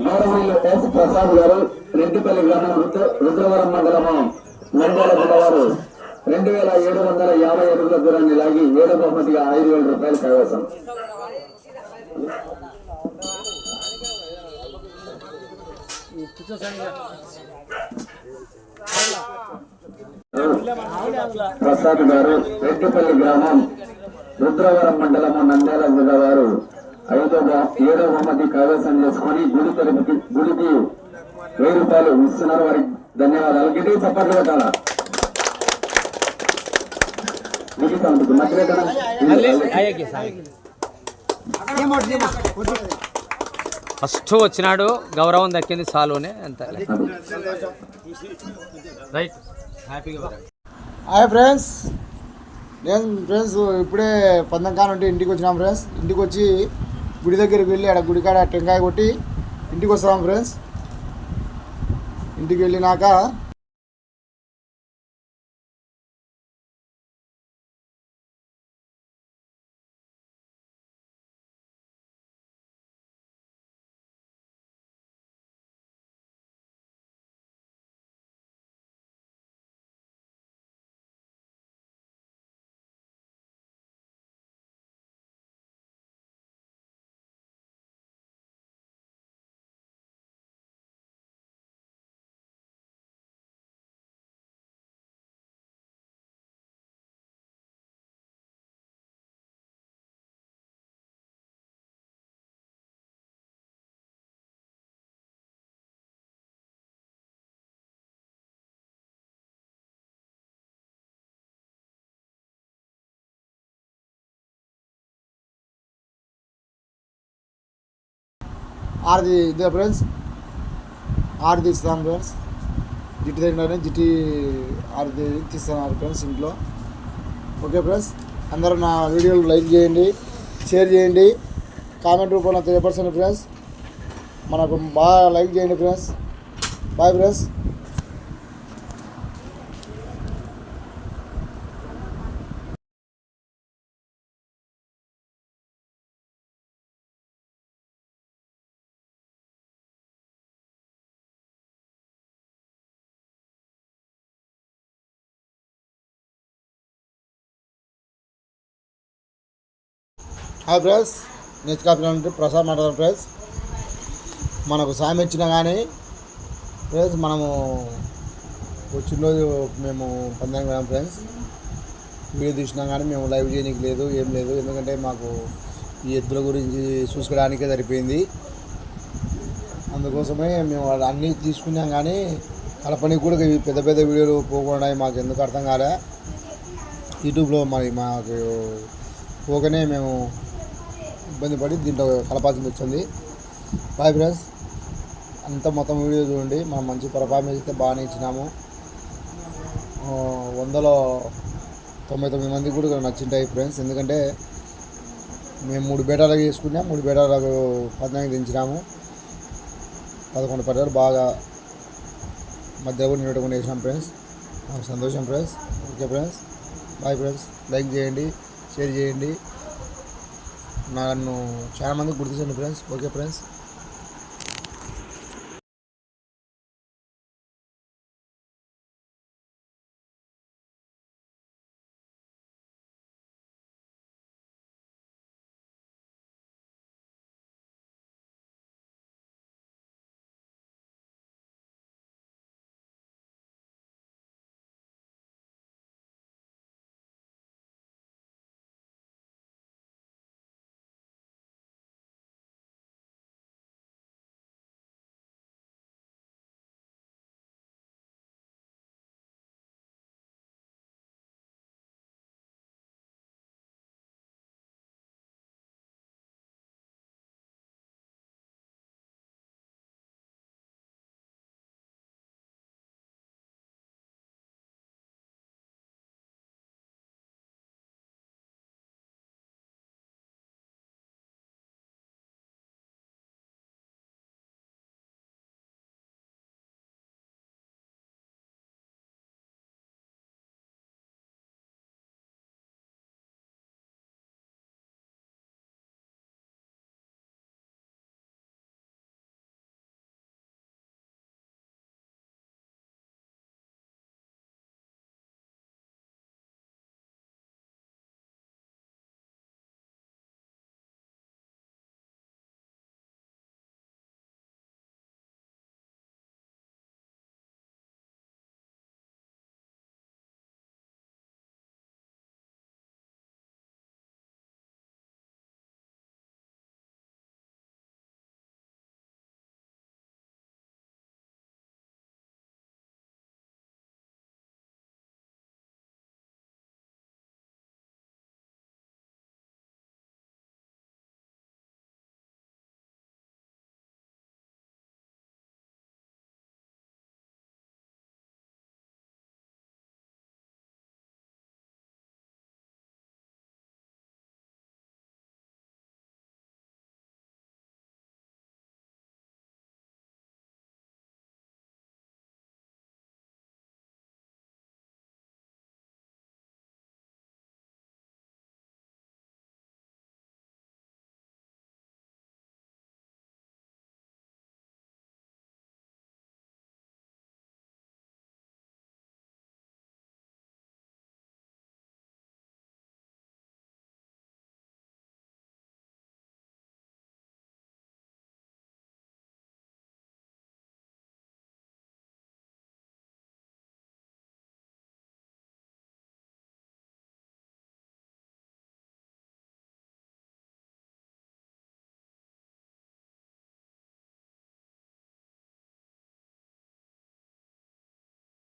మూడవైలు yes Prasad గారు రెడ్డిపల్లి గ్రామం రుద్రవరం మండలము నంద్యాల జిల్లా వారు 2750 అడుగుల దూరాన్ని లాగి 7వ బహుమతిగా 5000 రూపాయలు కైవసం. ప్రసాద్ గారు రెడ్డిపల్లి గ్రామం రుద్రవరం మండలము నంద్యాల జిల్లా వారు 7వ బహుమతి కైవసం చేసుకుని గుడికి 1000 రూపాయలు ఇస్తున్నారు. వారికి ధన్యవాదాలు. గిటి చప్పట్లు పెట్టాలా? ఫస్ట్ వచ్చినాడు, గౌరవం దక్కింది, సాలునే అంత. రైట్, హ్యాపీగా. హాయ్ ఫ్రెండ్స్, ఇప్పుడే పందంకాన ఉంటే ఇంటికి వచ్చినాం ఫ్రెండ్స్. ఇంటికి వచ్చి గుడి దగ్గరికి వెళ్ళి ఆడ గుడికాడ టెంకాయ కొట్టి ఇంటికి వస్తాం ఫ్రెండ్స్. ఇంటికి వెళ్ళినాక ఆరతి ఇదే ఫ్రెండ్స్, ఆరతి ఇస్తాం ఫ్రెండ్స్. జిట్టి దగ్గర జిట్టి ఆరతి తీస్తున్నారు ఫ్రెండ్స్ ఇంట్లో. ఓకే ఫ్రెండ్స్, అందరూ నా వీడియోలు లైక్ చేయండి, షేర్ చేయండి, కామెంట్ రూపంలో తెలియపరచండి ఫ్రెండ్స్. మనకు బాగా లైక్ చేయండి friends. Bye friends. Hi friends, next కాపీ ప్రసాద్ మాట్లాడారు ఫ్రెండ్స్. మనకు సాయం ఇచ్చినా కానీ ఫ్రెండ్స్, మనము వచ్చినరోజు మేము పందానికి వెళ్ళాం ఫ్రెండ్స్. వీడియో తీసినా కానీ మేము లైవ్ చేయడానికి లేదు, ఏం లేదు. ఎందుకంటే మాకు ఈ ఎద్దుల గురించి చూసుకోవడానికే సరిపోయింది. అందుకోసమే మేము అన్నీ తీసుకున్నాం కానీ కలపనికి కూడా పెద్ద పెద్ద వీడియోలు పోకుండా మాకు ఎందుకు అర్థం కాలే. యూట్యూబ్లో మరి మాకు పోగానే మేము ఇబ్బంది పడి దీంట్లో కలపాల్సింది వచ్చింది. Bye friends. అంతా మొత్తం వీడియో చూడండి. మనం మంచి పర్ఫార్మెన్స్ అయితే బాగానే ఇచ్చినాము. 100లో 99 మందికి కూడా నచ్చింటాయి ఫ్రెండ్స్. ఎందుకంటే మేము 3 బేటాలకు చేసుకున్నాం, 3 బేటాలకు 14 దించినాము. 11 పట్టాలు బాగా మధ్య కూడా నిలబడకుండా వేసినాం ఫ్రెండ్స్. నాకు సంతోషం friends. Okay friends, bye friends. Like చేయండి, షేర్ చేయండి, నన్ను చాలా మందికి గుర్తించండి ఫ్రెండ్స్. Okay friends.